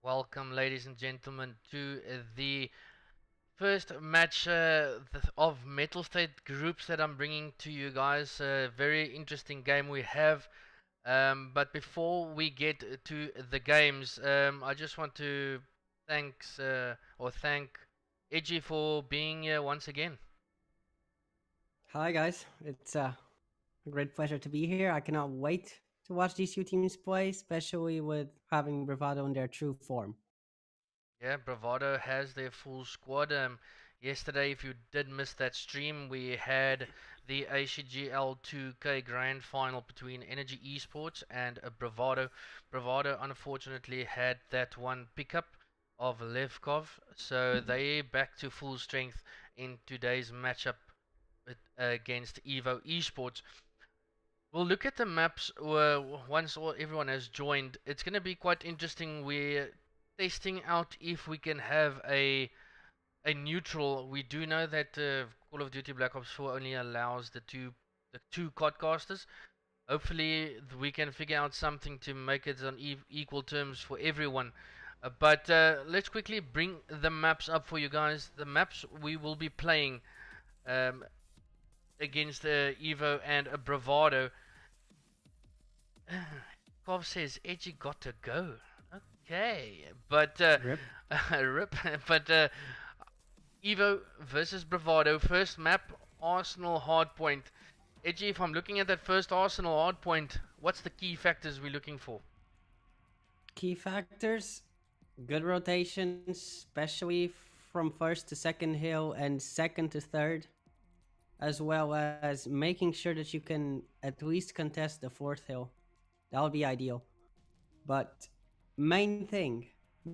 Welcome, ladies and gentlemen, to the first match of Mettlestate groups that I'm bringing to you guys. A very interesting game we have. But before we get to the games, I just want to thank Edgy for being here once again. Hi guys, it's a great pleasure to be here. I cannot wait to watch these two teams play, especially with having Bravado in their true form. Yeah, Bravado has their full squad. Yesterday, if you did miss that stream, we had the ACGL 2K Grand Final between Energy Esports and Bravado. Bravado unfortunately had that one pickup of Levkov, so they back to full strength in today's matchup against Evo Esports. We'll look at the maps once everyone has joined. It's going to be quite interesting. We're testing out if we can have a neutral. We do know that Call of Duty Black Ops 4 only allows the two codcasters. Hopefully we can figure out something to make it on equal terms for everyone. But let's quickly bring the maps up for you guys. The maps we will be playing um, against Evo and Bravado. Kohvz says Edgy got to go. Okay, but Rip. rip. But Evo versus Bravado, first map, Arsenal hardpoint. Edgy, if I'm looking at that first Arsenal hardpoint, what's the key factors we're looking for? Key factors: good rotation, especially from first to second hill and second to third, as well as making sure that you can at least contest the fourth hill. That would be ideal. But main thing,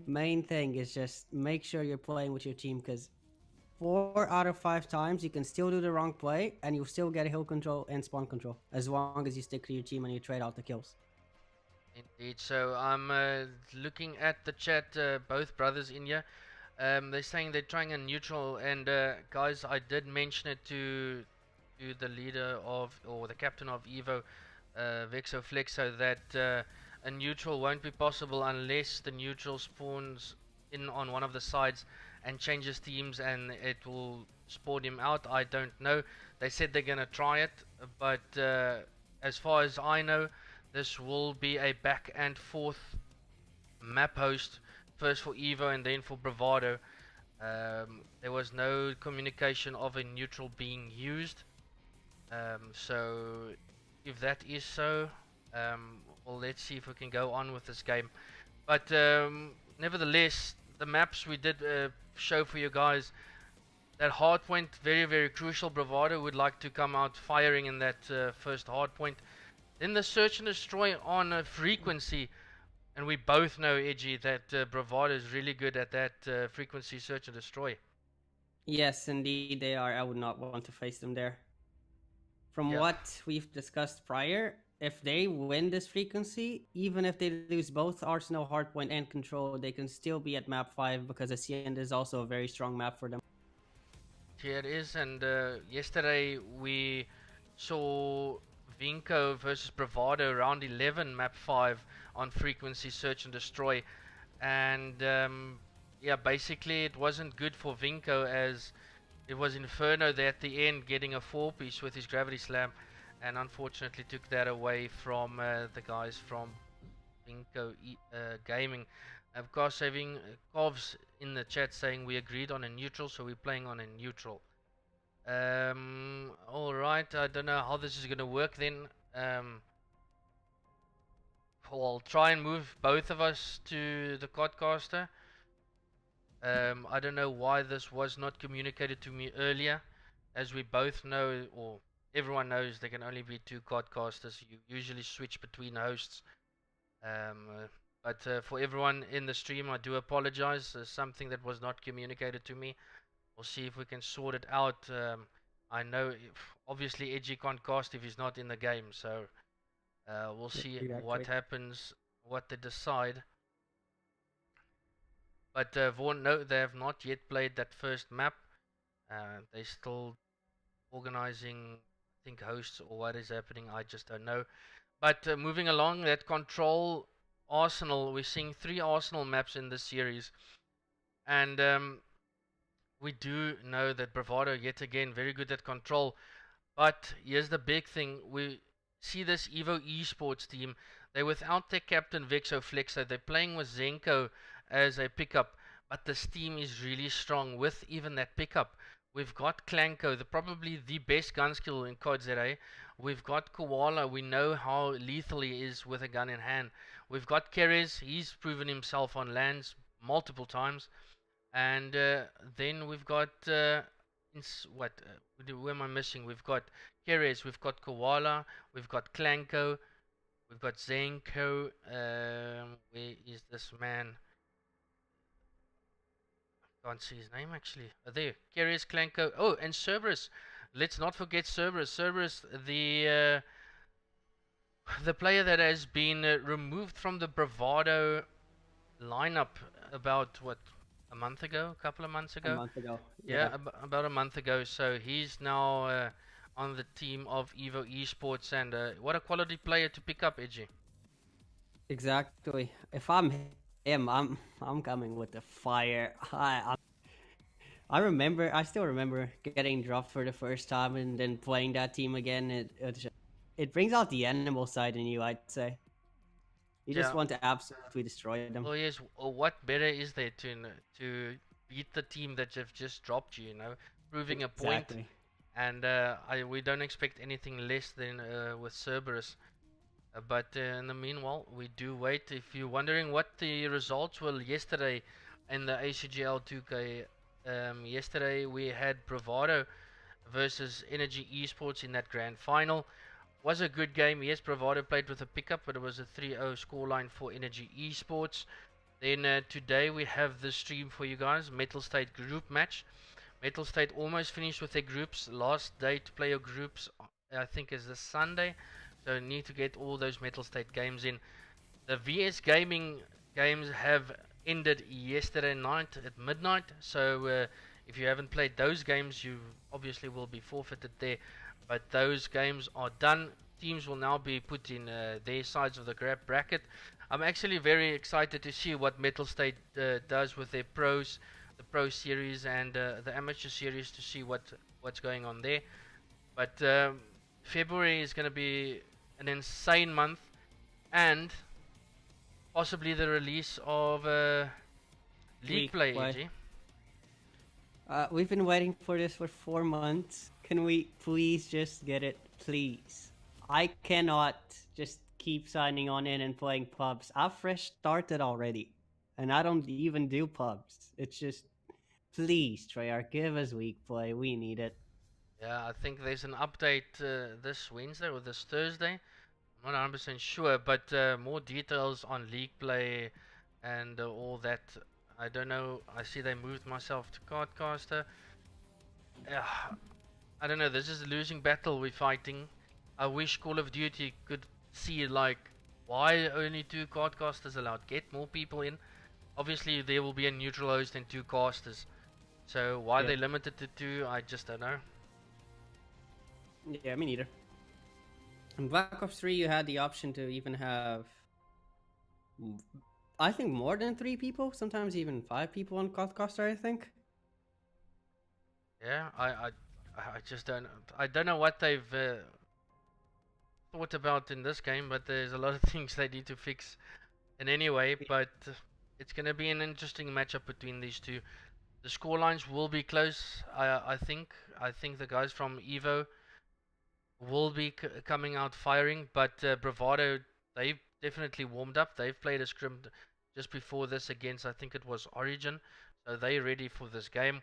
main thing is just make sure you're playing with your team, because 4 out of 5 times you can still do the wrong play and you'll still get hill control and spawn control as long as you stick to your team and you trade out the kills. Indeed. So I'm looking at the chat. Both brothers in here. They're saying they're trying a neutral, and guys, I did mention it to the leader of or the captain of Evo, Vexo Flexo, that a neutral won't be possible unless the neutral spawns in on one of the sides and changes teams, and it will spawn him out. I don't know. They said they're gonna try it, but as far as I know, this will be a back and forth map host, first for Evo and then for Bravado. There was no communication of a neutral being used. So if that is so, well, let's see if we can go on with this game. But nevertheless, the maps we did show for you guys, that hardpoint, very, very crucial. Bravado would like to come out firing in that first hardpoint. Then the search and destroy on a frequency. And we both know, Edgy, that Bravado is really good at that frequency search and destroy. Yes, indeed they are. I would not want to face them there. From Yeah. what we've discussed prior, if they win this frequency, even if they lose both Arsenal, Hardpoint, and Control, they can still be at map 5 because Hacienda is also a very strong map for them. Here it is, and yesterday we saw Zenco versus Bravado round 11 map 5 on frequency search and destroy, and yeah, basically it wasn't good for Zenco, as it was Inferno there at the end getting a 4-piece with his gravity slam, and unfortunately took that away from the guys from Zenco Gaming. Of course, having Kohvz in the chat saying we agreed on a neutral, so we're playing on a neutral. Alright, I don't know how this is gonna work then. I'll try and move both of us to the Codcaster. I don't know why this was not communicated to me earlier. As we both know, or everyone knows, there can only be 2 Codcasters. You usually switch between hosts. But for everyone in the stream, I do apologize. Something that was not communicated to me. We'll see if we can sort it out. I know obviously Edgy can't cast if he's not in the game, so we'll see what Exactly. happens, what they decide. But Vaughan, no, they have not yet played that first map. They're still organizing, I think, hosts or what is happening. I just don't know. But moving along, that control Arsenal, we're seeing 3 Arsenal maps in this series, and we do know that Bravado yet again very good at control. But here's the big thing: we see this Evo Esports team. They're without their captain Vexo Flexo. They're playing with Zenco as a pickup, but this team is really strong with even that pickup. We've got Clanko, probably the best gun skill in Kohvz. We've got Koala. We know how lethal he is with a gun in hand. We've got Keres. He's proven himself on lands multiple times. And then we've got who am I missing? We've got Keres, we've got Koala, we've got Clanko, we've got Zenco. Where is this man? Can't see his name actually. There, Keres, Clanko. Oh, and Cerberus. Let's not forget Cerberus. Cerberus, the player that has been removed from the Bravado lineup about what, a month ago, a couple of months A ago. month ago. Yeah, Yeah. about a month ago. So he's now on the team of Evo Esports, and what a quality player to pick up, Edgy. Exactly. If I'm him, I'm coming with the fire. I still remember getting dropped for the first time and then playing that team again. It brings out the animal side in you, I'd say. You just Yeah. want to absolutely destroy them. Well, yes. What better is there to beat the team that have just dropped you? You know, proving a point, Exactly. and we don't expect anything less than with Cerberus. But in the meanwhile, we do wait. If you're wondering what the results were yesterday in the ACGL 2K, yesterday we had Bravado versus Energy Esports in that grand final. Was a good game. Yes, Bravado played with a pickup, but it was a 3-0 scoreline for Energy Esports. Then today we have the stream for you guys, Mettlestate group match. Mettlestate almost finished with their groups. Last day to play your groups, I think, is this Sunday. So need to get all those Mettlestate games in. The VS Gaming games have ended yesterday night at midnight. So if you haven't played those games, you obviously will be forfeited there. But those games are done. Teams will now be put in their sides of the bracket. I'm actually very excited to see what Mettlestate does with their pros, the pro series and the amateur series, to see what's going on there. But February is going to be an insane month, and possibly the release of League Week Play, play. EG. We've been waiting for this for 4 months. Can we please just get it, please? I cannot just keep signing on in and playing pubs. I've fresh started already, and I don't even do pubs. It's just, please, Treyarch, give us week play. We need it. Yeah, I think there's an update this Wednesday or this Thursday. I'm not 100% sure, but more details on League Play and all that. I don't know. I see they moved myself to Cardcaster. I don't know. This is a losing battle we're fighting. I wish Call of Duty could see, like, why only 2 cardcasters allowed? Get more people in. Obviously, there will be a neutral host and 2 casters. So why Yeah. they limited to 2, I just don't know. Yeah, me neither. In Black Ops 3, you had the option to even have, I think, more than 3 people, sometimes even 5 people on Codcaster, I think. Yeah, I just don't. I don't know what they've thought about in this game, but there's a lot of things they need to fix in any way. But it's going to be an interesting matchup between these two. The scorelines will be close. I think. I think the guys from Evo will be coming out firing, but Bravado, they've definitely warmed up. They've played a scrim just before this against, I think it was Origin, so they're ready for this game.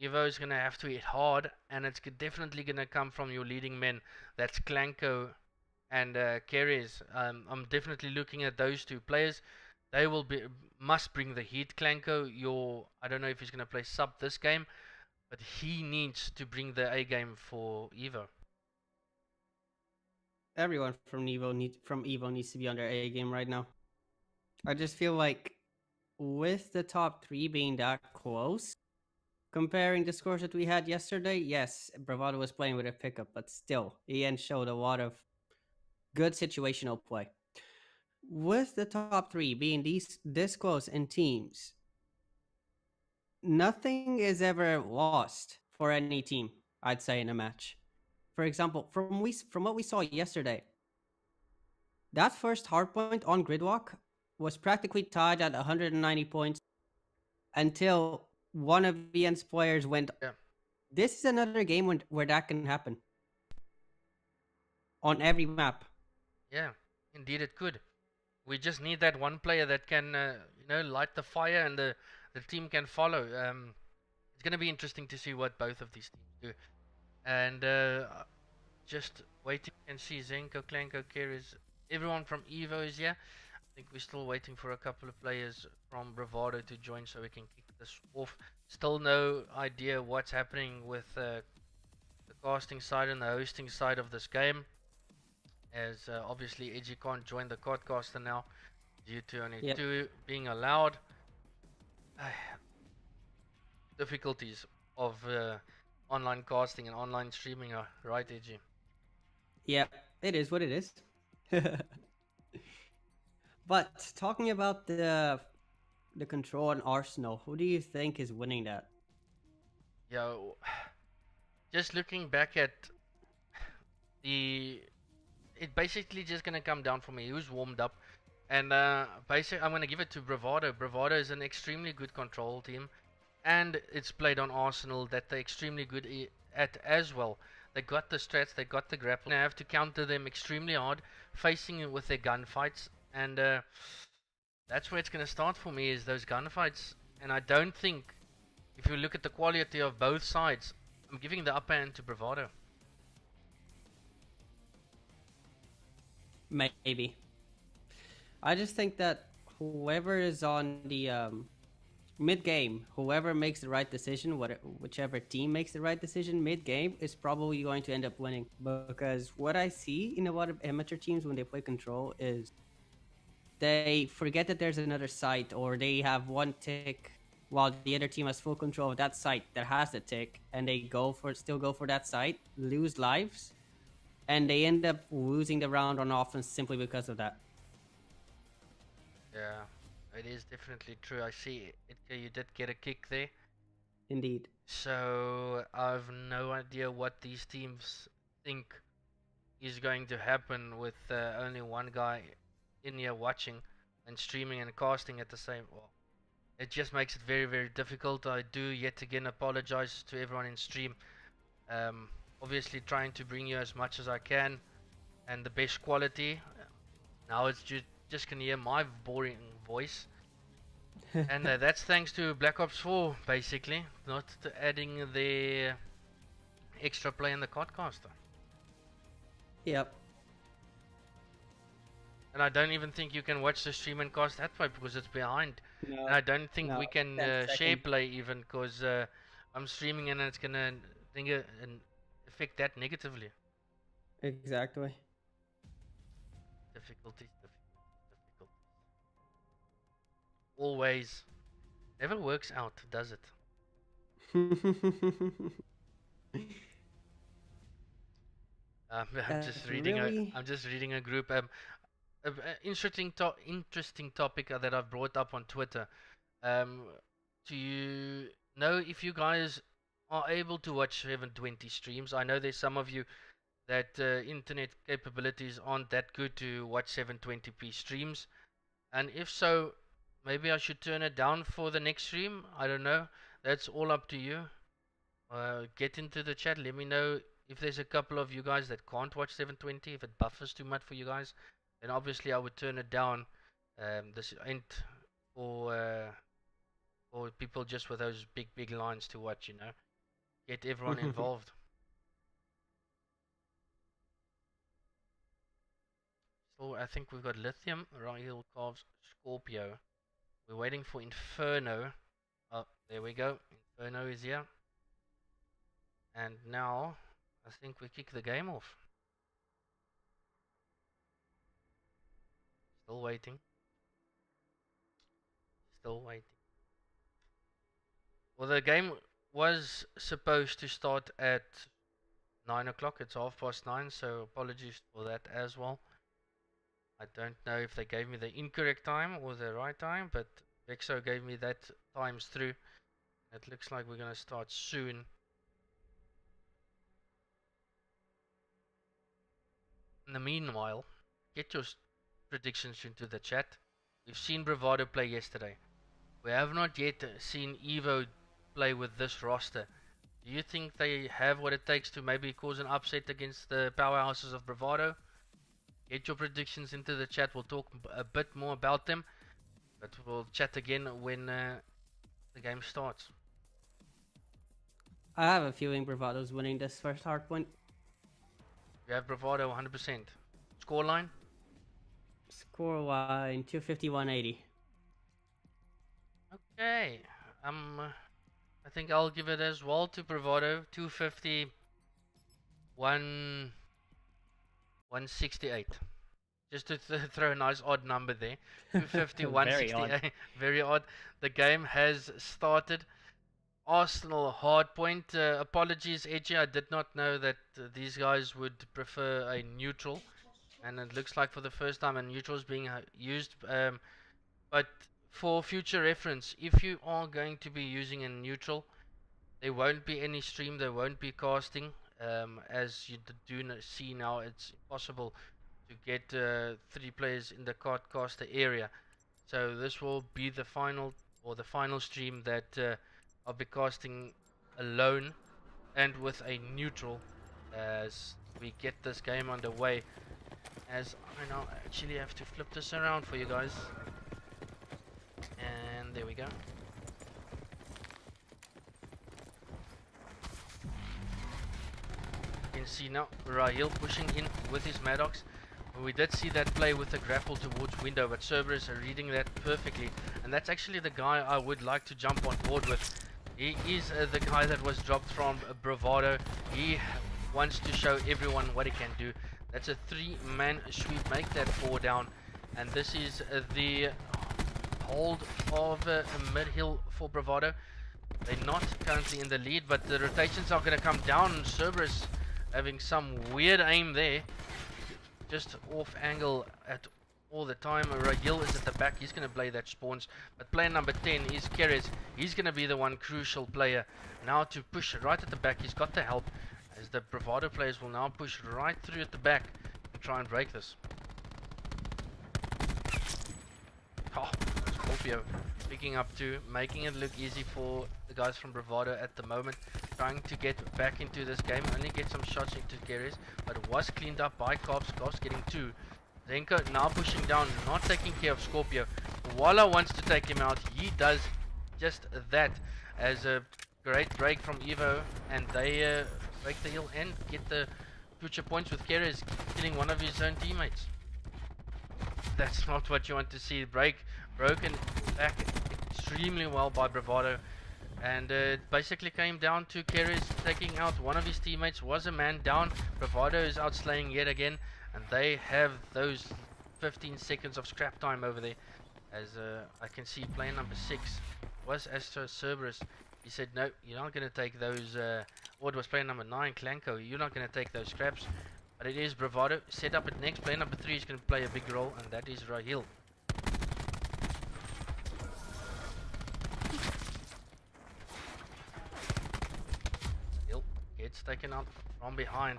Evo is going to have to hit hard, and it's definitely going to come from your leading men. That's Clanko and Keres. I'm definitely looking at those 2 players. They will be must bring the heat. Clanko, I don't know if he's going to play sub this game, but he needs to bring the A game for Evo. Everyone from Evo needs to be on their A game right now. I just feel like with the top three being that close, comparing the scores that we had yesterday, yes, Bravado was playing with a pickup, but still, Ian showed a lot of good situational play. With the top three being these this close in teams, nothing is ever lost for any team. I'd say in a match. For example, from what we saw yesterday, that first hardpoint on Gridwalk was practically tied at 190 points until one of Ian's players went. Yeah, This is another game where that can happen on every map. yeah, indeed it could. We just need that one player that can, light the fire, and the team can follow. It's gonna be interesting to see what both of these teams do, and just waiting and see Zenco, Clanko, Keres, everyone from Evo is here. I think we're still waiting for a couple of players from Bravado to join so we can kick this off. Still no idea what's happening with the casting side and the hosting side of this game, as obviously Edgy can't join the codcaster now due to only Yep. two being allowed. Difficulties of online casting and online streaming are right, Edgy. Yeah, it is what it is. But talking about the control and Arsenal, who do you think is winning that? Yo, just looking back at the, it basically just gonna come down for me who's warmed up, and basically I'm gonna give it to Bravado. Bravado is an extremely good control team, and it's played on Arsenal that they're extremely good at as well. They got the strats, they got the grapple. I have to counter them extremely hard, facing it with their gunfights, and that's where it's gonna start for me, is those gunfights. And I don't think, if you look at the quality of both sides, I'm giving the upper hand to Bravado. Maybe. I just think that whoever is on the mid game, whoever makes the right decision, whichever team makes the right decision mid game, is probably going to end up winning. Because what I see in a lot of amateur teams when they play control is they forget that there's another site, or they have one tick while the other team has full control of that site that has the tick, and they still go for that site, lose lives, and they end up losing the round on offense simply because of that. Yeah, it is definitely true. I see it. You did get a kick there. Indeed. So I've no idea what these teams think is going to happen with only one guy in here watching and streaming and casting at the same. Well, it just makes it very, very difficult. I do yet again apologize to everyone in stream. Um, Obviously trying to bring you as much as I can and the best quality. Now it's just can hear my boring voice. And that's thanks to Black Ops 4, basically, not to adding the extra play in the codcaster. Yep. And I don't even think you can watch the stream and cast that way because it's behind. No. And I don't think No, we can 10 share second. play even because I'm streaming and it's gonna affect that negatively. Exactly. Difficulties. Always. Never works out, does it? I'm just reading really? I'm just reading a group. Interesting interesting topic that I've brought up on Twitter. Um, do you know if you guys are able to watch 720 streams? I know there's some of you that internet capabilities aren't that good to watch 720p streams, and if so, maybe I should turn it down for the next stream. I don't know. That's all up to you. Get into the chat. Let me know if there's a couple of you guys that can't watch 720. If it buffers too much for you guys, then obviously I would turn it down. This ain't for people just with those big lines to watch. Get everyone involved. So I think we've got Lithium, RahilBux, Scorpio. We're waiting for Inferno. Oh, there we go. Inferno is here. And now I think we kick the game off. Still waiting. Still waiting. Well, the game was supposed to start at 9 o'clock. It's 9:30, so apologies for that as well. I don't know if they gave me the incorrect time or the right time, but Vexo gave me that times through. It looks like we're going to start soon. In the meanwhile, get your predictions into the chat. We've seen Bravado play yesterday. We have not yet seen Evo play with this roster. Do you think they have what it takes to maybe cause an upset against the powerhouses of Bravado? Get your predictions into the chat. We'll talk a bit more about them, but we'll chat again when the game starts. I have a feeling Bravado's winning this first hardpoint. We have Bravado 100%. Scoreline? Scoreline 250-180. Okay. I think I'll give it as well to Bravado. 250, 168. Just to throw a nice odd number there. 250, 168. Very odd. The game has started. Arsenal hardpoint. Apologies, Edgy. I did not know that these guys would prefer a neutral. And it looks like for the first time a neutral is being used. But for future reference, if you are going to be using a neutral, there won't be any stream, there won't be casting. As you do see now, it's impossible to get 3 players in the caster area. So this will be the final stream that I'll be casting alone and with a neutral as we get this game underway. As I now actually have to flip this around for you guys. And there we go. You can see now Rahil pushing in with his Maddox. We did see that play with the grapple towards window, but Cerberus are reading that perfectly. And that's actually the guy I would like to jump on board with. He is the guy that was dropped from Bravado. He wants to show everyone what he can do. That's a 3-man sweep, make that 4 down. And this is the hold of mid-hill for Bravado. They're not currently in the lead, but the rotations are going to come down. Cerberus having some weird aim there. Just off angle at all the time. Rahil is at the back. He's going to play that spawns. But player number 10 is Keres. He's going to be the one crucial player now to push right at the back. He's got the help as the Bravado players will now push right through at the back and try and break this. Oh, Scorpio picking up too, making it look easy for the guys from Bravado at the moment. Trying to get back into this game, only get some shots into Keres, but it was cleaned up by Kohvz. Kohvz getting 2. Zenco now pushing down, not taking care of Scorpio. Koala wants to take him out. He does just that as a great break from Evo, and they break the hill and get the future points with Keres killing one of his own teammates. That's not what you want to see. Broken back extremely well by Bravado. And it basically came down to Keres taking out one of his teammates. Was a man down. Bravado is outslaying yet again. And they have those 15 seconds of scrap time over there. As I can see player number 6 was Astro Cerberus. He said, no, you're not going to take those. Or it was player number 9, Clanko. You're not going to take those scraps. But it is Bravado. Set up at next. Player number 3 is going to play a big role. And that is Rahil. Gets taken out from behind.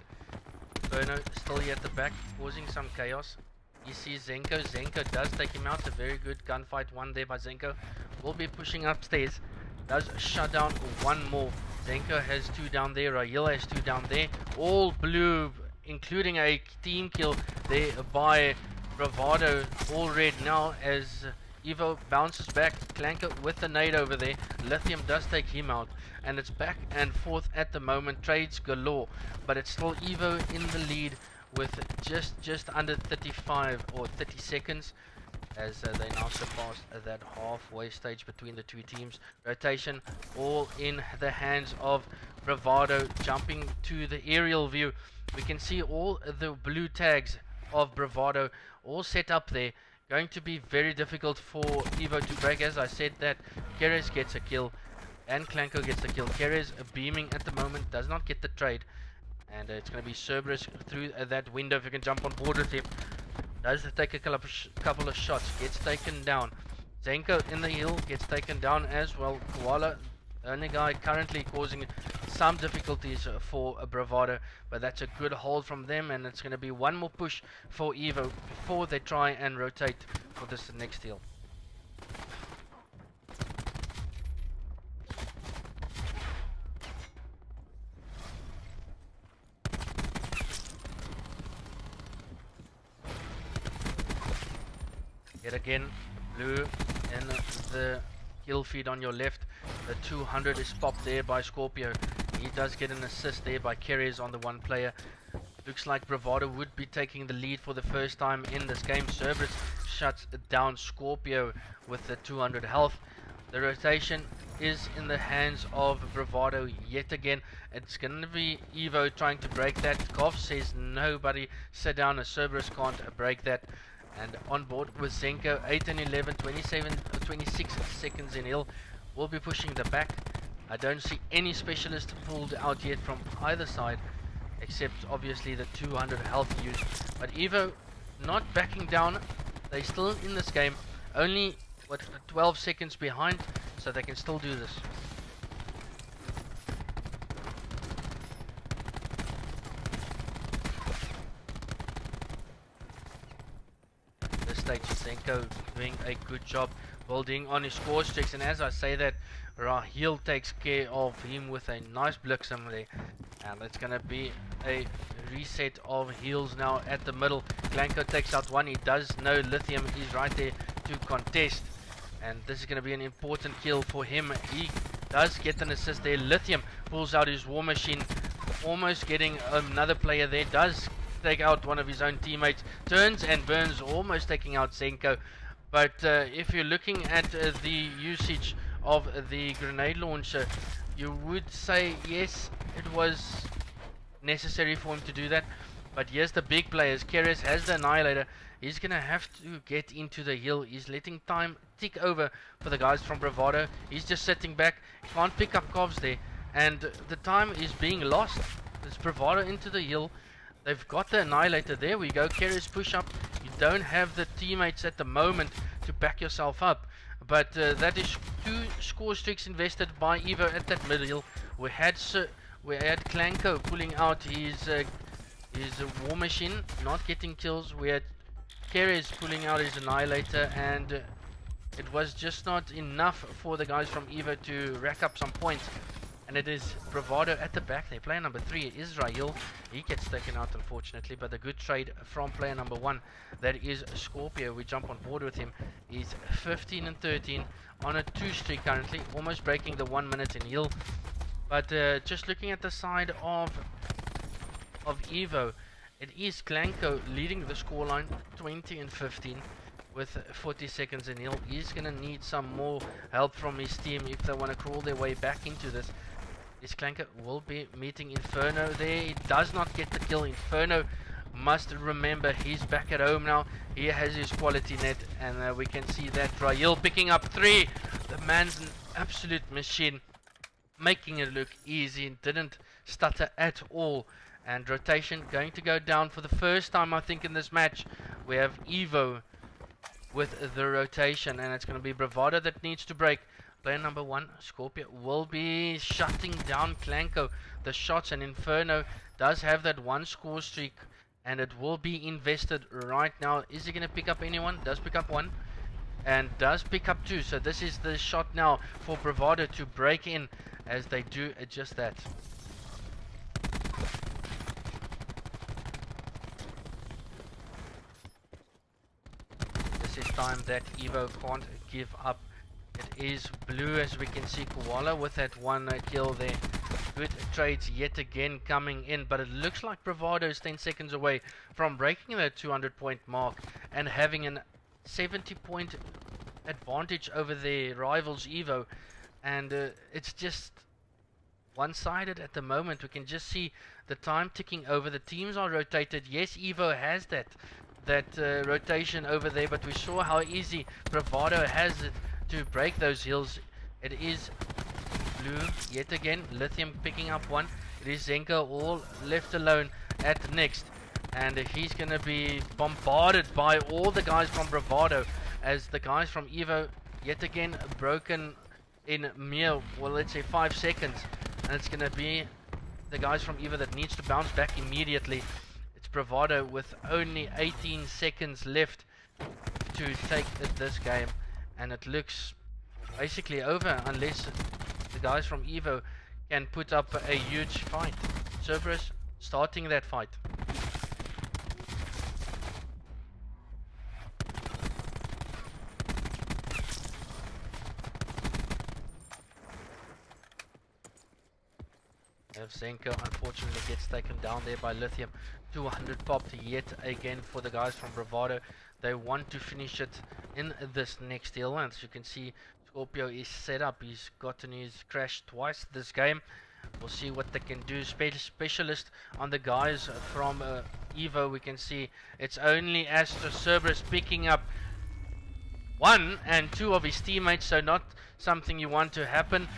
Inferno still here at the back, causing some chaos. He sees Zenco. Zenco does take him out. A very good gunfight one there by Zenco. Will be pushing upstairs. Does shut down one more. Zenco has 2 down there. Rahil has 2 down there. All blue, including a team kill there by Bravado. All red now as Evo bounces back. Clanko with the nade over there. Lithium does take him out. And it's back and forth at the moment. Trades galore. But it's still Evo in the lead with just under 35 or 30 seconds. as they now surpassed that halfway stage between the two teams. Rotation all in the hands of Bravado. Jumping to the aerial view, we can see all the blue tags of Bravado all set up there. Going to be very difficult for Evo to break. As I said, that Keres gets a kill and Clanko gets the kill. Keres beaming at the moment, does not get the trade, and it's going to be Cerberus through that window. If you can jump on board with him, does take a couple of shots, gets taken down. Zenco in the hill gets taken down as well. Koala, the only guy currently causing some difficulties for Bravado, but that's a good hold from them, and it's going to be one more push for Evo before they try and rotate for this next hill. Yet again, blue in the kill feed on your left. The 200 is popped there by Scorpio. He does get an assist there by Keres on the one player. Looks like Bravado would be taking the lead for the first time in this game. Cerberus shuts down Scorpio with the 200 health. The rotation is in the hands of Bravado yet again. It's going to be Evo trying to break that. Kohvz says nobody sit down, as Cerberus can't break that. And on board with Zenco, 8 and 11, 26 seconds in hill. We'll be pushing the back. I don't see any specialist pulled out yet from either side, except obviously the 200 health use. But Evo not backing down. They're still in this game. Only, 12 seconds behind, so they can still do this. Zenco doing a good job building on his score streaks, and as I say that, Rahil takes care of him with a nice bliksem there, and it's going to be a reset of heals now at the middle. Clanko takes out one. He does know Lithium is right there to contest, and this is going to be an important kill for him. He does get an assist there. Lithium pulls out his war machine, almost getting another player there. Does take out one of his own teammates, turns and burns, almost taking out Zenco. But if you're looking at the usage of the grenade launcher, you would say yes, it was necessary for him to do that. But yes, the big players, Keres has the Annihilator. He's going to have to get into the hill. He's letting time tick over for the guys from Bravado. He's just sitting back, can't pick up Kohvz there, and the time is being lost. It's Bravado into the hill. They've got the Annihilator. There we go. Keres push up. You don't have the teammates at the moment to back yourself up. But that is 2 score streaks invested by Evo at that middle. We had Clanko pulling out his war machine, not getting kills. We had Keres pulling out his Annihilator, and it was just not enough for the guys from Evo to rack up some points. And it is Bravado at the back. They player number 3 is Rahil. He gets taken out, unfortunately, but a good trade from player number 1. That is Scorpio. We jump on board with him. He's 15 and 13 on a 2 streak currently, almost breaking the 1 minute in hill. But just looking at the side of Evo, it is Clanko leading the scoreline, 20 and 15. With 40 seconds in hill. He's going to need some more help from his team if they want to crawl their way back into this. This Clanko will be meeting Inferno there. He does not get the kill. Inferno must remember he's back at home now. He has his quality net, and we can see that Rahil picking up 3. The man's an absolute machine, making it look easy. Didn't stutter at all. And rotation going to go down for the first time, I think, in this match. We have Evo with the rotation, and it's going to be Bravado that needs to break. Player number 1, Scorpio, will be shutting down Clanko. The shots, and Inferno does have that 1 score streak, and it will be invested right now. Is he going to pick up anyone? Does pick up 1, and does pick up 2. So this is the shot now for Bravado to break in, as they do just that. This is time that Evo can't give up. It is blue, as we can see. Koala with that 1 kill there. Good trades yet again coming in, but it looks like Bravado is 10 seconds away from breaking that 200 point mark and having an 70-point advantage over their rivals Evo, and it's just one-sided at the moment. We can just see the time ticking over. The teams are rotated. Yes, Evo has that rotation over there, but we saw how easy Bravado has it to break those hills. It is blue yet again. Lithium picking up one. It is Zenco all left alone at next, and he's gonna be bombarded by all the guys from Bravado, as the guys from Evo yet again broken in mere, well, let's say 5 seconds, and it's gonna be the guys from Evo that needs to bounce back immediately. It's Bravado with only 18 seconds left to take this game, and it looks basically over unless the guys from Evo can put up a huge fight. Cerberus starting that fight. Zenco unfortunately gets taken down there by Lithium. 200 popped yet again for the guys from Bravado. They want to finish it in this next hill, and as you can see, Scorpio is set up. He's gotten his crash twice this game. We'll see what they can do. Specialist on the guys from Evo. We can see it's only Astro Cerberus picking up 1 and 2 of his teammates, so not something you want to happen.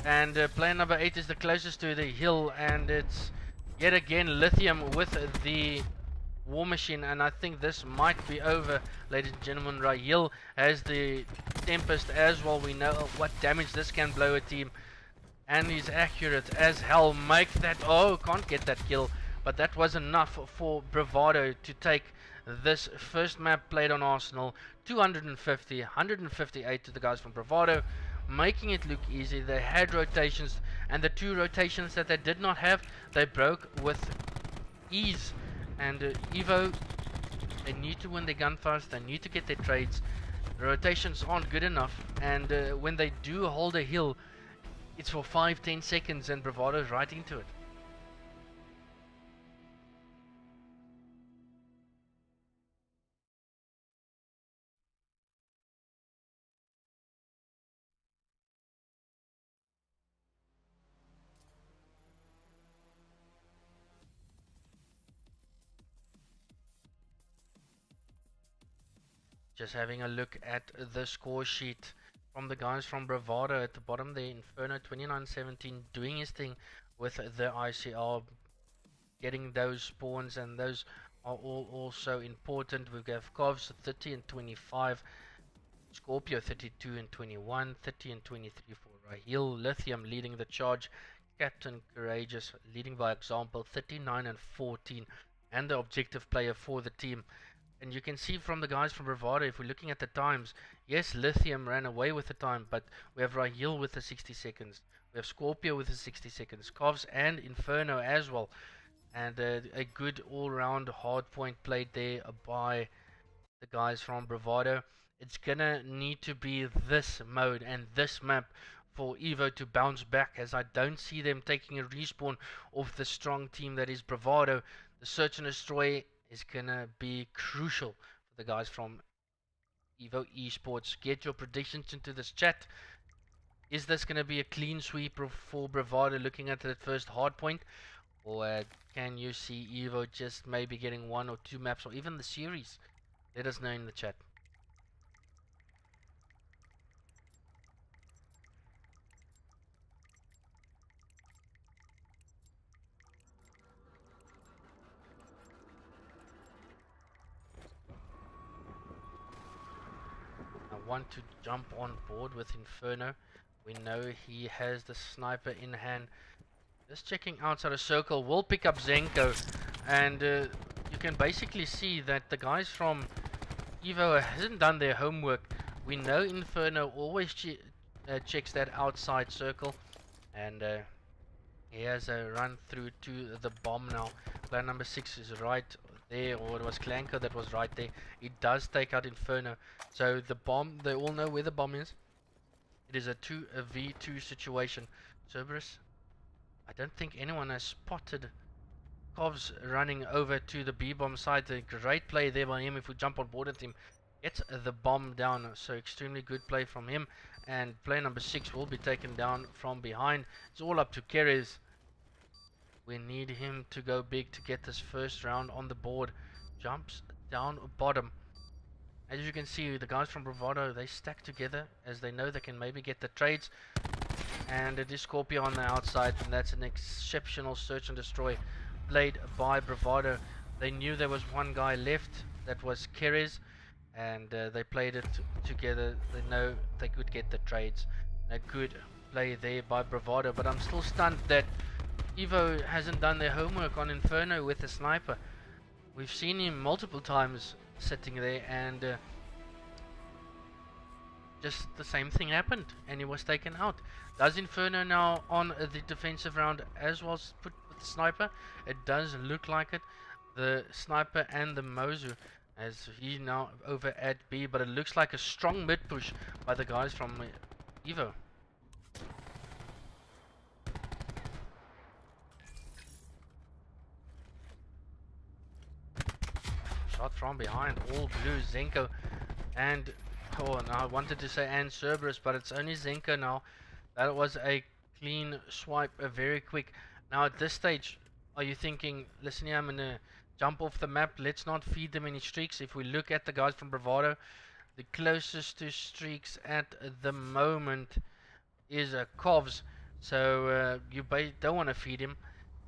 And player number 8 is the closest to the hill, and it's yet again Lithium with the war machine, and I think this might be over, ladies and gentlemen. Rahil has the Tempest as well. We know what damage this can blow a team, and he's accurate as hell. Make that, oh, can't get that kill, but that was enough for Bravado to take this first map played on Arsenal. 250, 158 to the guys from Bravado, making it look easy. They had rotations, and the 2 rotations that they did not have, they broke with ease. And Evo, they need to win their gunfights, they need to get their trades. The rotations aren't good enough, and when they do hold a hill, it's for 5-10 seconds, and Bravado's right into it. Just having a look at the score sheet from the guys from Bravado at the bottom there. Inferno 29-17 doing his thing with the ICR, getting those spawns, and those are all also important. We have Kohvz 30 and 25, Scorpio 32 and 21, 30 and 23 for Rahil. Lithium leading the charge, Captain Courageous leading by example, 39 and 14, and the objective player for the team. And you can see from the guys from Bravado, if we're looking at the times, yes, Lithium ran away with the time, but we have Rahil with the 60 seconds. We have Scorpio with the 60 seconds. Kohvz and Inferno as well. And a good all-round hard point played there by the guys from Bravado. It's gonna need to be this mode and this map for Evo to bounce back, as I don't see them taking a respawn of the strong team that is Bravado. The search and destroy is gonna be crucial for the guys from Evo Esports. Get your predictions into this chat. Is this gonna be a clean sweep for Bravado looking at that first hard point, or can you see Evo just maybe getting 1 or 2 maps, or even the series? Let us know in the chat. Want to jump on board with Inferno. We know he has the sniper in hand. Just checking outside a circle, will pick up Zenco, and you can basically see that the guys from Evo hasn't done their homework. We know Inferno always checks that outside circle, and he has a run through to the bomb now. Player number 6 is right there, or it was Clanko that was right there. It does take out Inferno. So the bomb, they all know where the bomb is. It is a 2v2 situation. Cerberus, I don't think anyone has spotted Kohvz running over to the B-bomb side. A great play there by him if we jump on board with him. gets the bomb down. So extremely good play from him. And player number 6 will be taken down from behind. It's all up to Keres. We need him to go big to get this first round on the board. Jumps down bottom. As you can see, the guys from Bravado, they stack together as they know they can maybe get the trades. And it is Scorpio on the outside, and that's an exceptional search and destroy played by Bravado. They knew there was one guy left, that was Keres, and they played it together. They know they could get the trades. A good play there by Bravado, but I'm still stunned that Evo hasn't done their homework on Inferno with the sniper. We've seen him multiple times sitting there, and just the same thing happened, and he was taken out. Does Inferno now on the defensive round as well put with the sniper? It does look like it. The sniper and the Mozu, as he now over at B, but it looks like a strong mid push by the guys from Evo. Shot from behind, all blue, Zenco, and oh, no, I wanted to say and Cerberus, but it's only Zenco now. That was a clean swipe, very quick. Now at this stage, are you thinking, listen here, I'm gonna jump off the map, let's not feed them any streaks? If we look at the guys from Bravado, the closest to streaks at the moment is a Kohvz, so you don't want to feed him.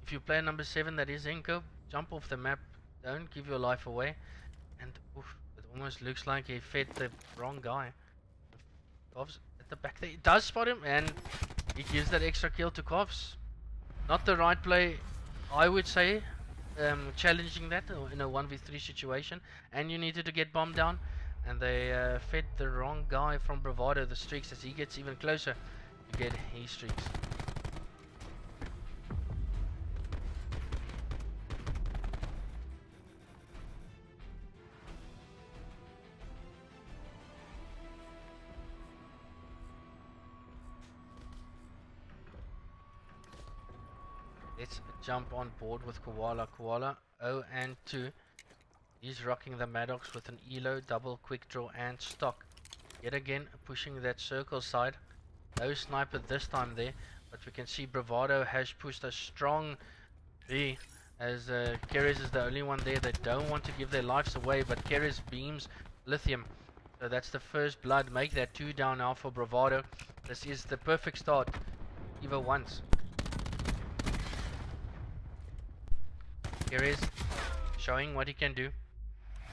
If you play number 7, that is Zenco, jump off the map, don't give your life away. And oof, it almost looks like he fed the wrong guy. Kohvz at the back there, he does spot him, and he gives that extra kill to Kohvz. Not the right play, I would say, challenging that in a 1v3 situation, and you needed to get bombed down, and they fed the wrong guy from Bravado the streaks. As he gets even closer, you get his streaks. Let's jump on board with Koala. Koala 0 and 2. He's rocking the Maddox with an elo, double quick draw and stock. Yet again pushing that circle side. No sniper this time there, but we can see Bravado has pushed a strong B, as Keres is the only one there that don't want to give their lives away, but Keres beams Lithium. So that's the first blood. Make that 2 down now for Bravado. This is the perfect start Evo wants. Keres showing what he can do.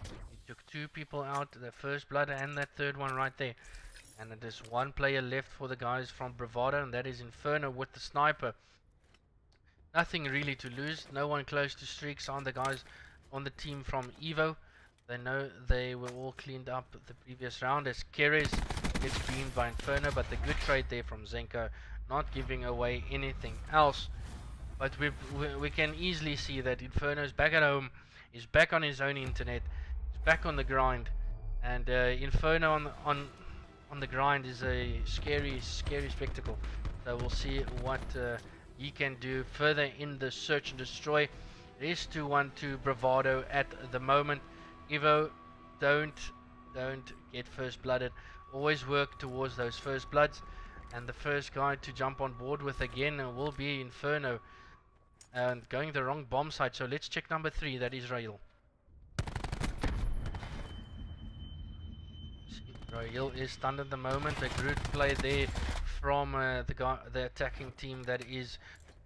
He took 2 people out, the first blood and that third one right there. And there's 1 player left for the guys from Bravado, and that is Inferno with the sniper. Nothing really to lose, no one close to streaks on the guys on the team from Evo. They know they were all cleaned up the previous round, as Keres gets beamed by Inferno, but the good trade there from Zenco, not giving away anything else. But we can easily see that Inferno's back at home, he's back on his own internet, he's back on the grind, and Inferno on the grind is a scary spectacle. So we'll see what he can do further in the search and destroy. It is 2-1 to Bravado at the moment. Evo, don't get first blooded, always work towards those first bloods, and the first guy to jump on board with again will be Inferno. And going the wrong bomb site, so let's check number 3, that is Rahil. Rahil is stunned at the moment. A good play there from the attacking team, that is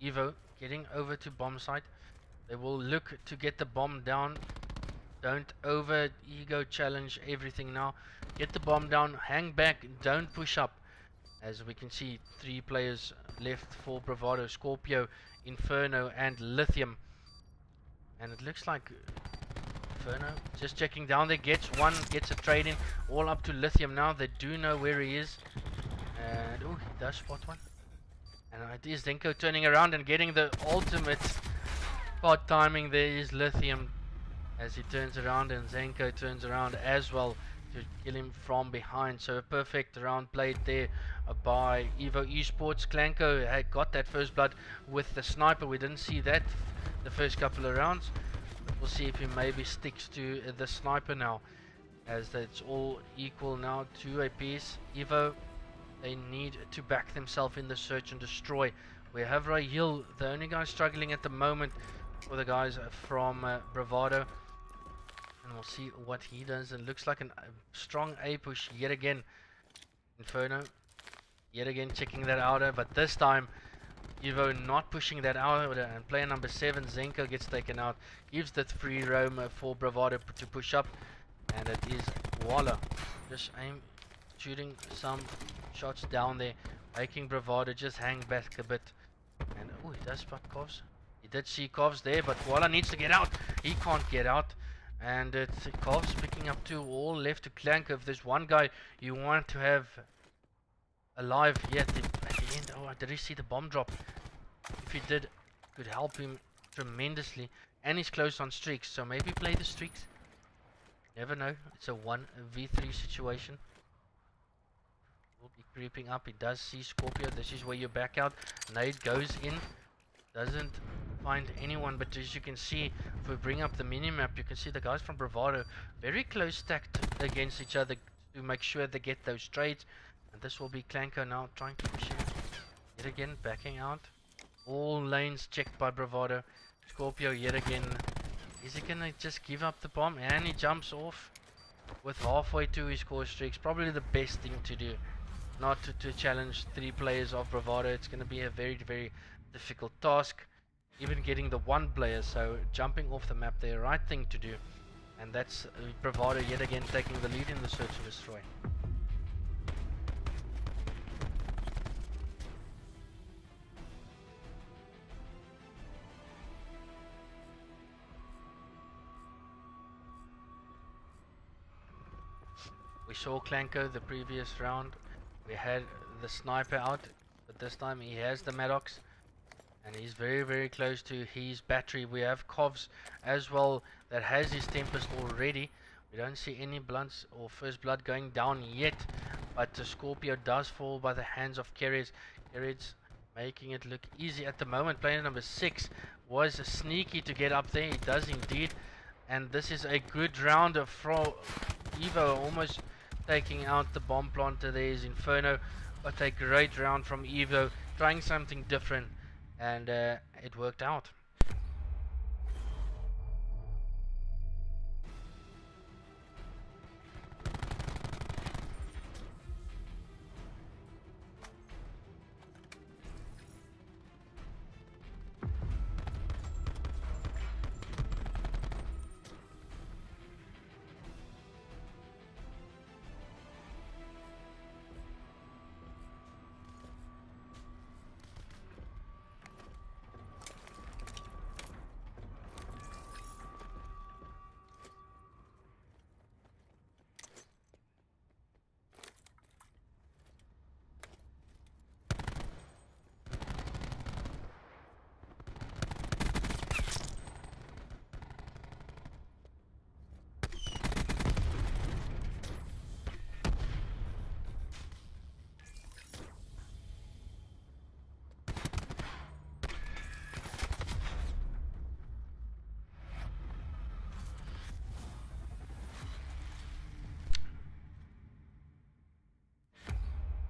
Evo, getting over to bomb site. They will look to get the bomb down. Don't over ego challenge everything now. Get the bomb down, hang back, don't push up. As we can see, 3 players left for Bravado: Scorpio, Inferno and Lithium. And it looks like Inferno just checking down there, gets one, gets a trade in, all up to Lithium now. They do know where he is, and oh, he does spot one. And it is Zenco turning around and getting the ultimate spot timing. There is Lithium as he turns around, and Zenco turns around as well to kill him from behind. So a perfect round played there by Evo Esports. Clanko had got that first blood with the sniper. We didn't see that the first couple of rounds, but we'll see if he maybe sticks to the sniper now. as it's all equal now to a piece. Evo, they need to back themselves in the search and destroy. We have Rahil, the only guy struggling at the moment for the guys from Bravado. And we'll see what he does. It looks like a strong A push yet again. Inferno, yet again checking that outer, but this time Evo not pushing that out, and player number 7, Zenco, gets taken out. Gives the free roam for Bravado to push up, and it is Koala just shooting some shots down there, making Bravado just hang back a bit. And oh, he does spot Kohvz. He did see Kohvz there, but Koala needs to get out. He can't get out, and it's Kohvz picking up 2, all left to Clanko. If there's one guy you want to have alive yet at the end. Oh, did he see the bomb drop? If he did, could help him tremendously, and he's close on streaks, so maybe play the streaks. Never know. It's a 1v3 situation. Will be creeping up. He does see Scorpio. This is where you back out. Nade goes in, doesn't find anyone, but as you can see, if we bring up the mini-map, you can see the guys from Bravado very close stacked against each other to make sure they get those trades. And this will be Clanko now trying to push him yet again, backing out. All lanes checked by Bravado. Scorpio yet again. Is he gonna just give up the bomb? And he jumps off with halfway to his core streaks. Probably the best thing to do. Not to challenge 3 players of Bravado. It's gonna be a very, very difficult task. Even getting the 1 player. So jumping off the map, the right thing to do. And that's Bravado yet again taking the lead in the search and destroy. We saw Clanko the previous round. We had the sniper out, but this time he has the Maddox, and he's very, very close to his battery. We have Kohvz as well that has his Tempest already. We don't see any blunts or first blood going down yet, but the Scorpio does fall by the hands of Keres. Keres making it look easy at the moment. Player number 6 was sneaky to get up there. He does indeed, and this is a good round from Evo, almost taking out the bomb planter. There is Inferno, but a great round from Evo, trying something different, and it worked out.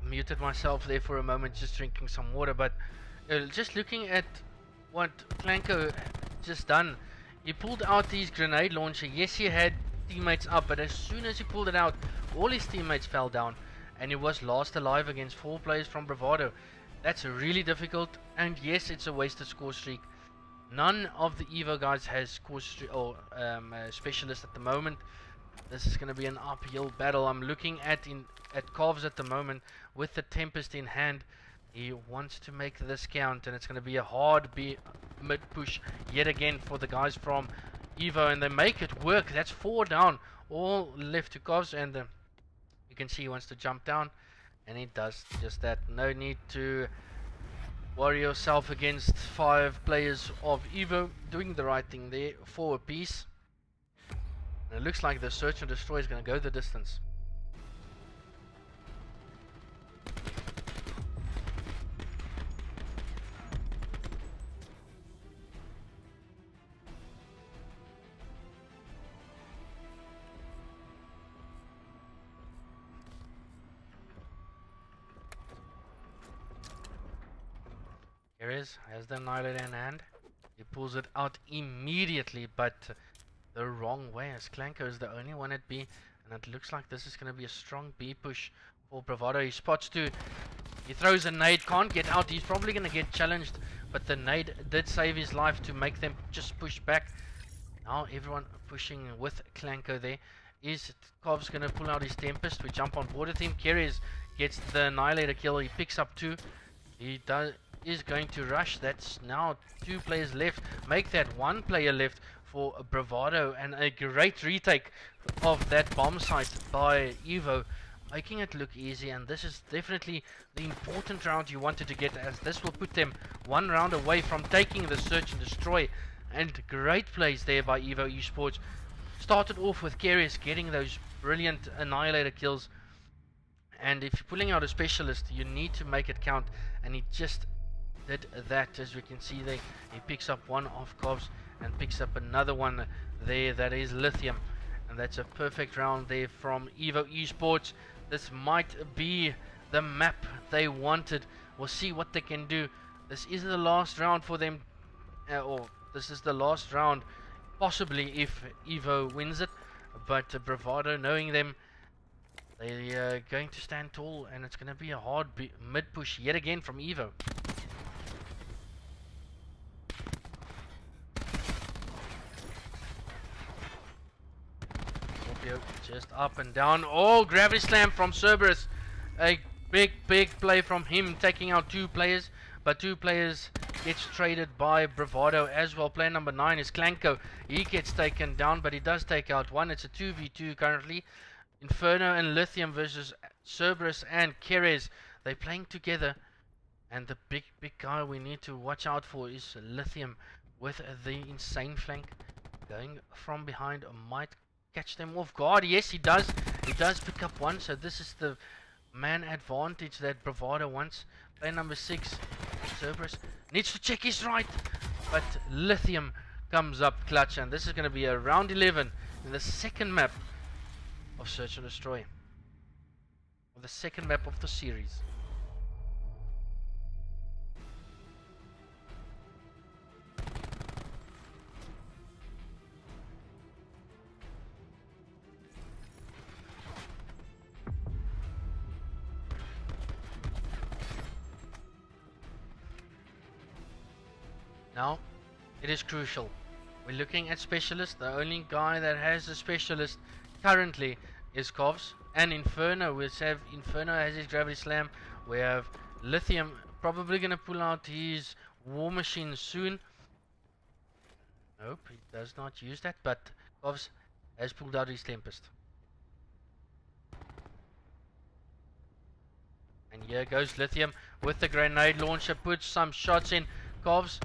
Muted myself there for a moment, just drinking some water, but just looking at what Clanko just done, he pulled out his grenade launcher. Yes, he had teammates up, but as soon as he pulled it out, all his teammates fell down, and he was last alive against 4 players from Bravado. That's really difficult, and yes, it's a wasted score streak. None of the Evo guys has score streak or specialist at the moment. This is going to be an uphill battle. I'm looking at Kohvz at the moment with the Tempest in hand. He wants to make this count, and it's going to be a hard mid push yet again for the guys from Evo, and they make it work. That's 4 down, all left to Kohvz, and you can see he wants to jump down, and he does just that. No need to worry yourself against 5 players of Evo, doing the right thing there for a piece. And it looks like the search and destroy is going to go the distance. Keres has the Annihilator in hand. He pulls it out immediately, but the wrong way, as Clanko is the only one at B, and it looks like this is going to be a strong B push for Bravado. He spots two. He throws a nade, can't get out. He's probably going to get challenged, but the nade did save his life to make them just push back. Now everyone pushing with Clanko there. Is Kohvz going to pull out his Tempest? We jump on board with him. Keres gets the Annihilator kill. He picks up two. He is going to rush. That's now two players left. Make that one player left for Bravado, and a great retake of that bomb site by Evo, making it look easy. And this is definitely the important round you wanted to get, as this will put them one round away from taking the search and destroy. And great plays there by Evo Esports. Started off with Keres getting those brilliant Annihilator kills, and if you're pulling out a specialist, you need to make it count, and he just did that. As we can see there, he picks up one off Kohvz and picks up another one there, that is Lithium, and that's a perfect round there from Evo Esports. This might be the map they wanted. We'll see what they can do. This is the last round for them, or this is the last round possibly if Evo wins it, but Bravado, knowing them, they're going to stand tall, and it's going to be a hard mid push yet again from Evo. Scorpio just up and down. Oh, gravity slam from Cerberus. A big play from him, taking out two players, but two players gets traded by Bravado as well. Player number 9 is Clanko. He gets taken down, but he does take out one. It's a 2v2 currently. Inferno and Lithium versus Cerberus and Keres. They're playing together, and the big guy we need to watch out for is Lithium with the insane flank. Going from behind might catch them off guard. Yes, he does. He does pick up one, so this is the man advantage that Bravado wants. Player number 6, Cerberus, needs to check his right, but Lithium comes up clutch, and this is going to be a round 11 in the second map of Search and Destroy, or the second map of the series. Now, it is crucial. We're looking at specialists. The only guy that has a specialist currently is Kohvz. And Inferno, we have Inferno has his gravity slam. We have Lithium probably going to pull out his war machine soon. Nope, he does not use that, but Kohvz has pulled out his Tempest. And here goes Lithium with the grenade launcher, puts some shots in. Kohvz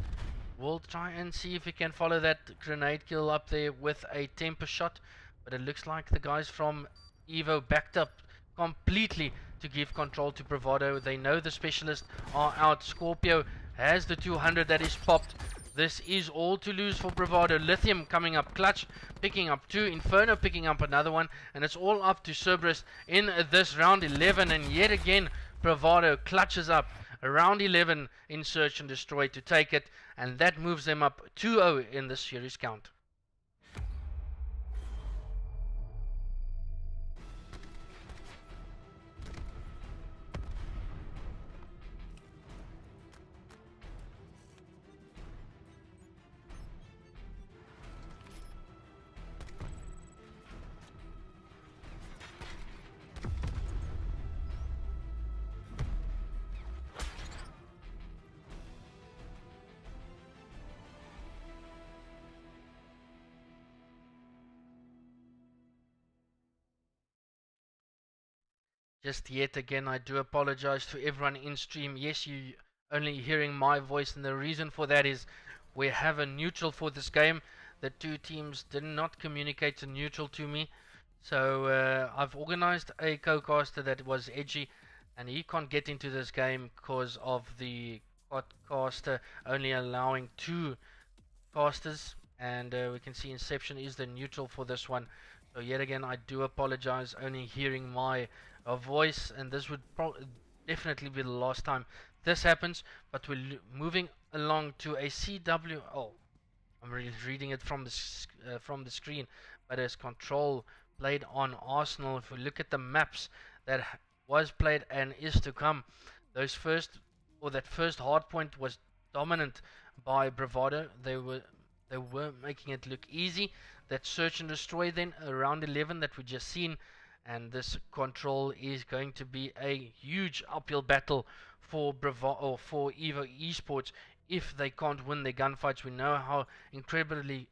will try and see if he can follow that grenade kill up there with a temper shot, but it looks like the guys from Evo backed up completely to give control to Bravado. They know the specialists are out. Scorpio has the 200 that is popped. This is all to lose for Bravado. Lithium coming up clutch, picking up 2. Inferno picking up another one, and it's all up to Cerberus in this round 11. And yet again, Bravado clutches up around 11 in Search and Destroy to take it, and that moves them up 2-0 in the series count. Just yet again, I do apologize to everyone in stream. Yes, you only hearing my voice, and the reason for that is we have a neutral for this game. The two teams did not communicate a neutral to me, so I've organized a co-caster that was edgy, and he can't get into this game because of the caster only allowing 2 casters, and we can see Inception is the neutral for this one. So yet again, I do apologize, only hearing my voice, and this would definitely be the last time this happens, but we're moving along to a CW. Oh, I'm reading it from the screen, but as control played on Arsenal. If we look at the maps that was played and is to come, that first hard point was dominant by Bravado. They were making it look easy. That search and destroy then around 11 that we just seen, and this control is going to be a huge uphill battle for Bravado or for Evo Esports if they can't win their gunfights. We know how incredibly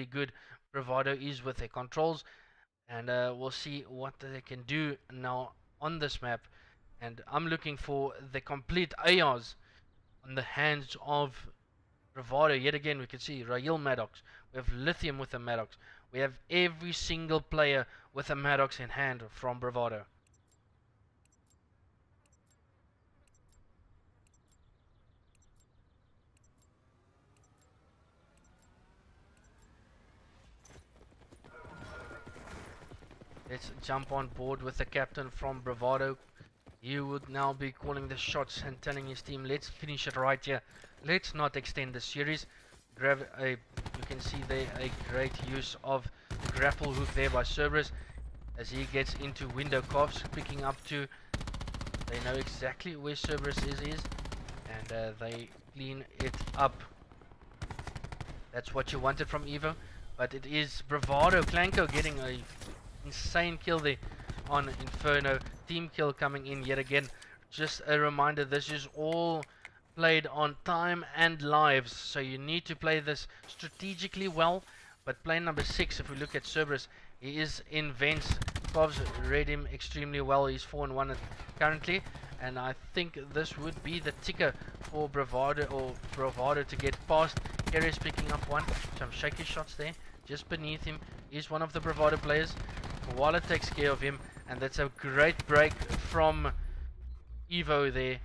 good Bravado is with their controls, and we'll see what they can do now on this map. And I'm looking for the complete ARs on the hands of Bravado. Yet again, we can see Rahil Maddox. We have Lithium with the Maddox. We have every single player with a Maddox in hand from Bravado. Let's jump on board with the captain from Bravado. He would now be calling the shots and telling his team, let's finish it right here. Let's not extend the series. You can see there a great use of grapple hook there by Cerberus as he gets into window. Kohvz picking up to. They know exactly where Cerberus is, and they clean it up. That's what you wanted from Evo, but it is Bravado. Clanko getting a insane kill there on Inferno. Team kill coming in yet again. Just a reminder, this is all played on time and lives, so you need to play this strategically well. But play number 6, if we look at Cerberus, he is in vents. Kohvz read him extremely well. He's 4-1 currently, and I think this would be the ticker for Bravado to get past. Keres picking up some shaky shots there. Just beneath him is one of the Bravado players. Koala takes care of him, and that's a great break from Evo there.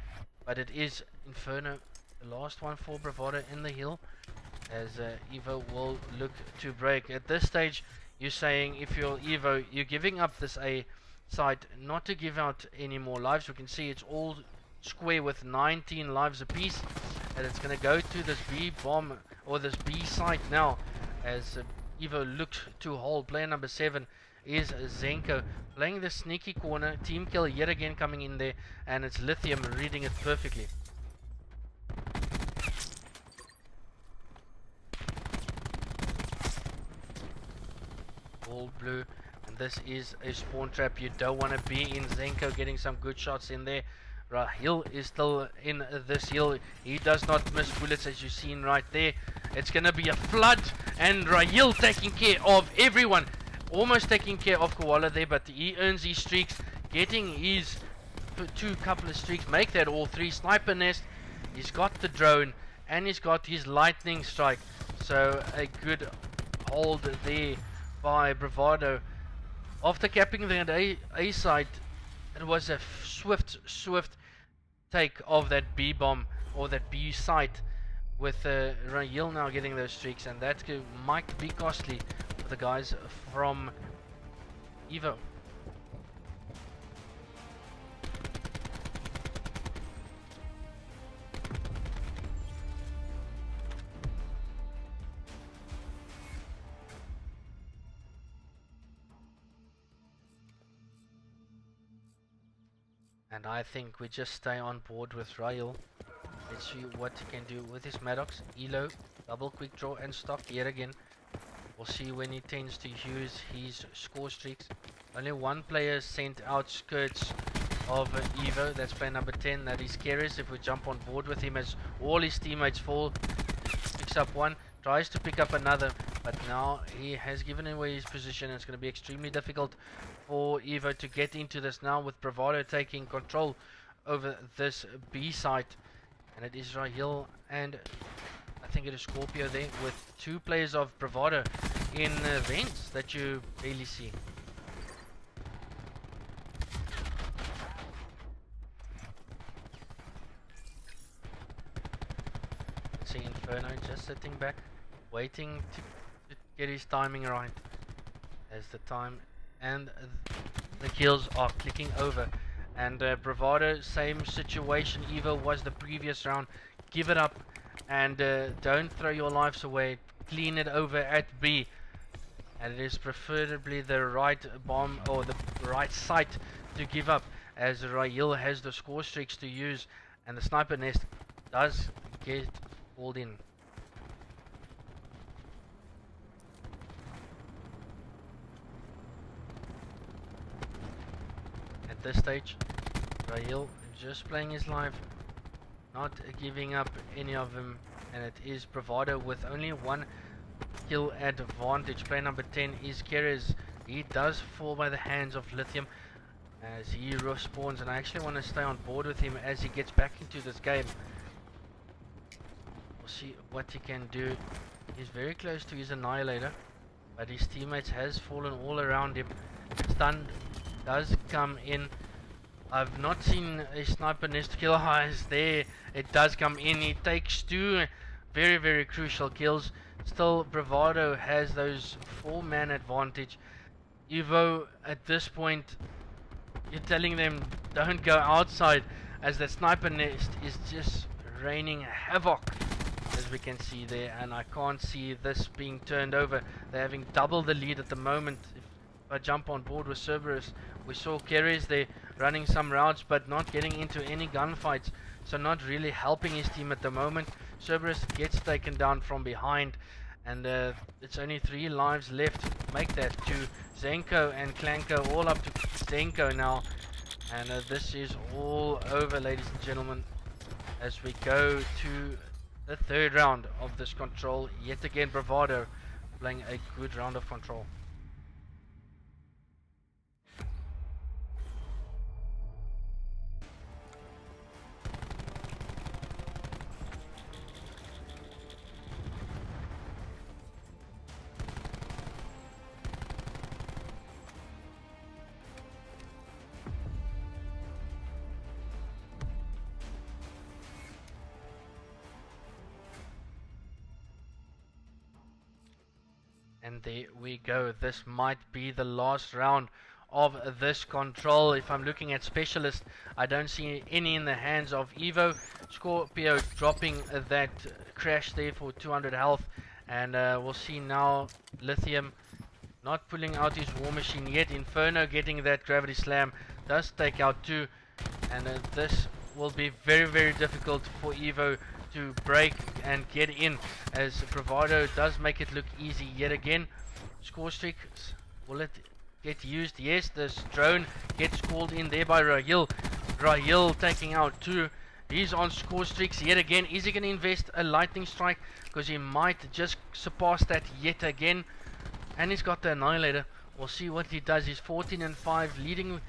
But it is Inferno, the last one for Bravado in the hill, as Evo will look to break. At this stage, you're saying if you're Evo, you're giving up this A site not to give out any more lives. We can see it's all square with 19 lives apiece, and it's going to go to this B bomb or this B site now as Evo looks to hold. Player number 7 is Zenco playing the sneaky corner. Team kill yet again coming in there, and it's Lithium reading it perfectly. All blue, and this is a spawn trap. You don't want to be in. Zenco getting some good shots in there. Rahil is still in this hill. He does not miss bullets, as you've seen right there. It's going to be a flood, and Rahil taking care of everyone. Almost taking care of Koala there, but he earns his streaks, getting his couple of streaks, make that all 3. Sniper nest, he's got the drone, and he's got his lightning strike. So a good hold there by Bravado. After capping the A site, it was a swift take of that B bomb or that B site, with Rahil now getting those streaks, and that might be costly for the guys from Evo. And I think we just stay on board with Rahil. Let's see what he can do with his Maddox. Elo, double quick draw and stock yet again. We'll see when he tends to use his score streaks. Only one player sent outskirts of Evo. That's player number 10. That is Keres. If we jump on board with him as all his teammates fall, picks up one, tries to pick up another, but now he has given away his position. It's going to be extremely difficult for Evo to get into this now, with Bravado taking control over this B site. And it is Rahil and I think it is Scorpio there, with 2 players of Bravado in vents that you barely see. See Inferno just sitting back, waiting to get his timing right, as the time and the kills are clicking over. And Bravado, same situation. Evo was the previous round. Give it up and don't throw your lives away. Clean it over at B. And it is preferably the right bomb or the right site to give up, as Rahil has the score streaks to use, and the sniper nest does get called in. At this stage, Rahil just playing his life, not giving up any of them, and it is Bravado with only one kill advantage. Player number 10 is Keres. He does fall by the hands of Lithium as he respawns, and I actually want to stay on board with him as he gets back into this game. We'll see what he can do. He's very close to his annihilator, but his teammates has fallen all around him. Stun does come in. I've not seen a sniper nest kill highs there. It does come in. He takes two very crucial kills. Still, Bravado has those 4-man advantage. Evo, at this point, you're telling them don't go outside, as that sniper nest is just raining havoc, as we can see there, and I can't see this being turned over. They're having double the lead at the moment. If I jump on board with Cerberus, we saw Keres there running some routes but not getting into any gunfights, so not really helping his team at the moment. Cerberus gets taken down from behind, and it's only 3 lives left to make that to Zenco and Clanko, all up to Zenco now, and this is all over, ladies and gentlemen, as we go to the 3rd round of this control. Yet again, Bravado playing a good round of control. And there we go. This might be the last round of this control. If I'm looking at specialists, I don't see any in the hands of Evo. Scorpio dropping that crash there for 200 health. And we'll see now Lithium not pulling out his war machine yet. Inferno getting that gravity slam does take out 2. And this will be very difficult for Evo to break and get in, as Bravado does make it look easy yet again. Score streaks, will it get used? Yes, this drone gets called in there by Rahil. Rahil taking out 2. He's on score streaks yet again. Is he going to invest a lightning strike? Because he might just surpass that yet again. And he's got the annihilator. We'll see what he does. He's 14 and 5, leading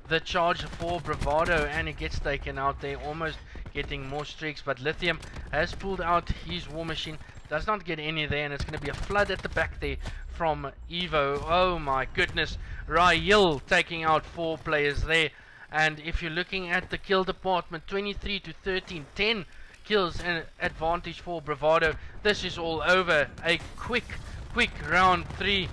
the charge for Bravado, and he gets taken out there, almost getting more streaks. But Lithium has pulled out his war machine, does not get any there, and it's going to be a flood at the back there from Evo. Oh my goodness, Rahil taking out 4 players there. And if you're looking at the kill department, 23 to 13, 10 kills and advantage for Bravado. This is all over. A quick round 3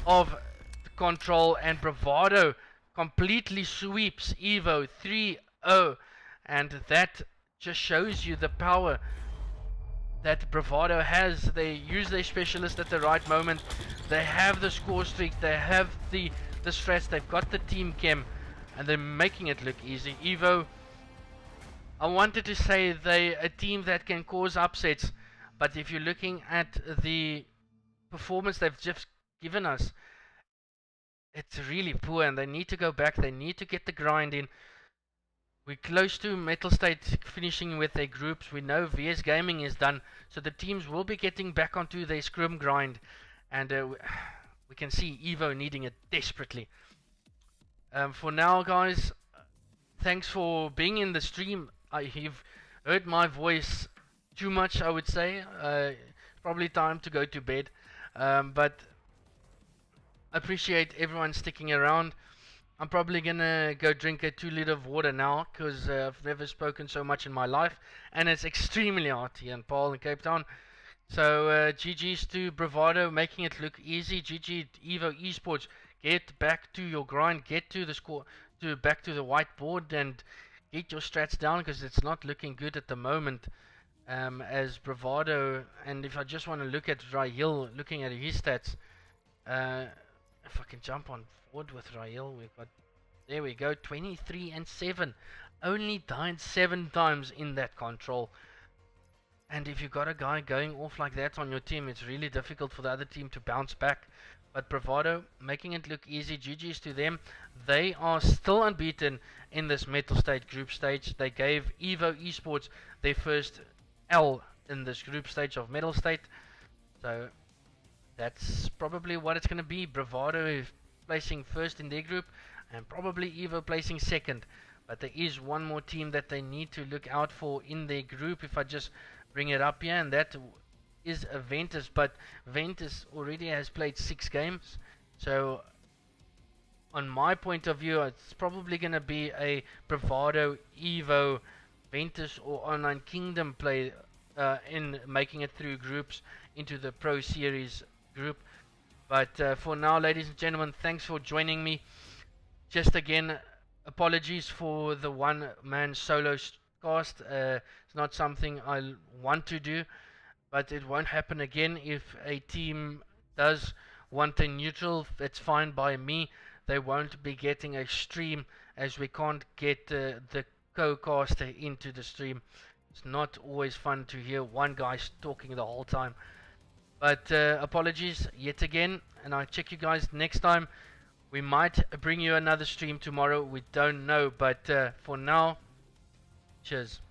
of the control, and Bravado completely sweeps Evo 3-0, and that just shows you the power that Bravado has. They use their specialist at the right moment. They have the score streak, they have the strats, they've got the team chem, and they're making it look easy. Evo, I wanted to say they're a team that can cause upsets, but if you're looking at the performance they've just given us, it's really poor, and they need to go back. They need to get the grind in. We're close to Mettlestate finishing with their groups. We know VS Gaming is done, so the teams will be getting back onto their scrum grind, and we can see Evo needing it desperately. For now, guys, thanks for being in the stream. You've heard my voice too much, I would say. Probably time to go to bed, but appreciate everyone sticking around. I'm probably gonna go drink a 2 liter of water now, because I've never spoken so much in my life, and it's extremely hot here in Paarl in Cape Town. So GG's to Bravado, making it look easy. GG Evo Esports, get back to your grind, get to the to back to the whiteboard and get your strats down, because it's not looking good at the moment. As Bravado, and if I just want to look at Rahil, looking at his stats, if I can jump on forward with Rahil, we've got, there we go, 23 and 7. Only died 7 times in that control. And if you've got a guy going off like that on your team, it's really difficult for the other team to bounce back. But Bravado making it look easy. GG's to them. They are still unbeaten in this Mettlestate group stage. They gave Evo Esports their first L in this group stage of Mettlestate. So that's probably what it's going to be. Bravado is placing first in their group, and probably Evo placing second. But there is one more team that they need to look out for in their group, if I just bring it up here, and that is Ventus. But Ventus already has played 6 games, so on my point of view, it's probably going to be a Bravado, Evo, Ventus or Online Kingdom play in making it through groups into the Pro Series group. But for now, ladies and gentlemen, thanks for joining me. Just again, apologies for the one-man solo cast. It's not something I want to do, but it won't happen again. If a team does want a neutral, it's fine by me. They won't be getting a stream, as we can't get the co-caster into the stream. It's not always fun to hear one guy talking the whole time. But apologies yet again, and I'll check you guys next time. We might bring you another stream tomorrow, we don't know, but for now, cheers.